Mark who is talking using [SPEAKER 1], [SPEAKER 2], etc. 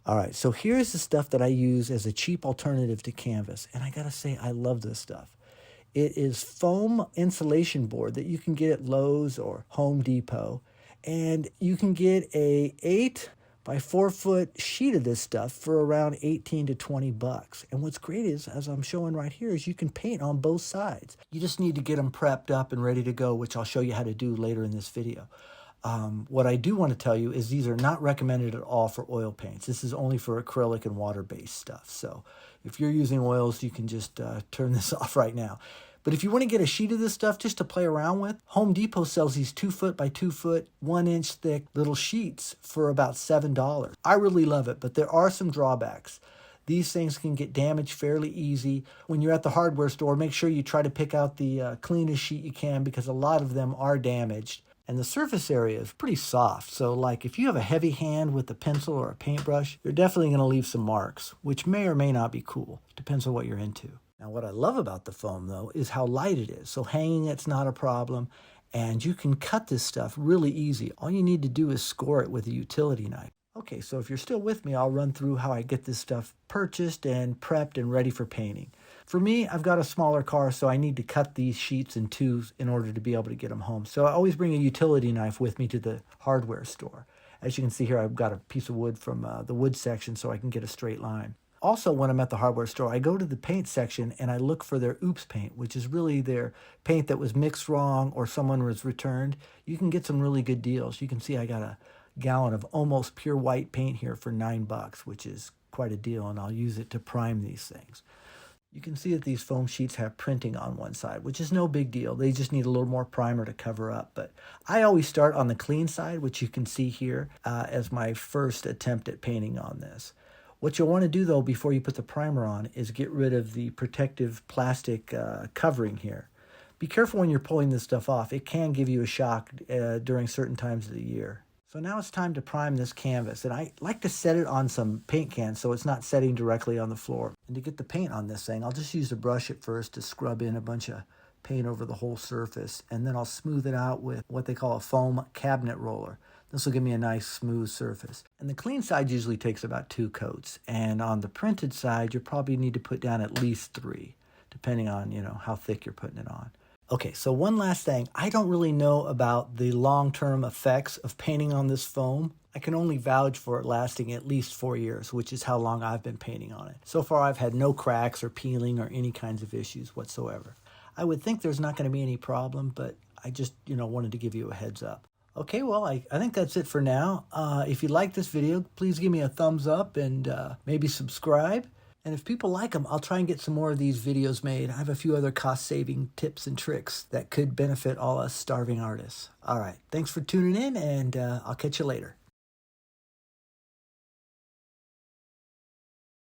[SPEAKER 1] All right, so here's the stuff that I use as a cheap alternative to canvas. And I gotta say, I love this stuff. It is foam insulation board that you can get at Lowe's or Home Depot. And you can get a 8 by 4 foot sheet of this stuff for around 18 to 20 bucks. And what's great is, as I'm showing right here, is you can paint on both sides. You just need to get them prepped up and ready to go, which I'll show you how to do later in this video. What I do want to tell you is these are not recommended at all for oil paints. This is only for acrylic and water-based stuff. So if you're using oils, you can just turn this off right now. But if you want to get a sheet of this stuff just to play around with, Home Depot sells these 2 foot by 2 foot, 1 inch thick little sheets for about $7. I really love it, but there are some drawbacks. These things can get damaged fairly easy. When you're at the hardware store, make sure you try to pick out the cleanest sheet you can, because a lot of them are damaged. And the surface area is pretty soft. So like if you have a heavy hand with a pencil or a paintbrush, you're definitely going to leave some marks, which may or may not be cool. Depends on what you're into. Now, what I love about the foam, though, is how light it is. So hanging it's not a problem, and you can cut this stuff really easy. All you need to do is score it with a utility knife. Okay, so if you're still with me, I'll run through how I get this stuff purchased and prepped and ready for painting. For me, I've got a smaller car, so I need to cut these sheets in twos in order to be able to get them home. So I always bring a utility knife with me to the hardware store. As you can see here, I've got a piece of wood from the wood section so I can get a straight line. Also, when I'm at the hardware store, I go to the paint section and I look for their oops paint, which is really their paint that was mixed wrong or someone was returned. You can get some really good deals. You can see I got a gallon of almost pure white paint here for $9, which is quite a deal, and I'll use it to prime these things. You can see that these foam sheets have printing on one side, which is no big deal. They just need a little more primer to cover up. But I always start on the clean side, which you can see here as my first attempt at painting on this. What you'll want to do, though, before you put the primer on is get rid of the protective plastic covering here. Be careful when you're pulling this stuff off. It can give you a shock during certain times of the year. So now it's time to prime this canvas, and I like to set it on some paint cans so it's not setting directly on the floor. And to get the paint on this thing, I'll just use a brush at first to scrub in a bunch of paint over the whole surface, and then I'll smooth it out with what they call a foam cabinet roller. This will give me a nice smooth surface. And the clean side usually takes about 2 coats, and on the printed side, you probably need to put down at least 3, depending on, how thick you're putting it on. Okay, so one last thing. I don't really know about the long-term effects of painting on this foam. I can only vouch for it lasting at least 4 years, which is how long I've been painting on it. So far, I've had no cracks or peeling or any kinds of issues whatsoever. I would think there's not going to be any problem, but I just, wanted to give you a heads up. Okay, well, I think that's it for now. If you like this video, please give me a thumbs up and maybe subscribe. And if people like them, I'll try and get some more of these videos made. I have a few other cost-saving tips and tricks that could benefit all us starving artists. All right, thanks for tuning in, and I'll catch you later.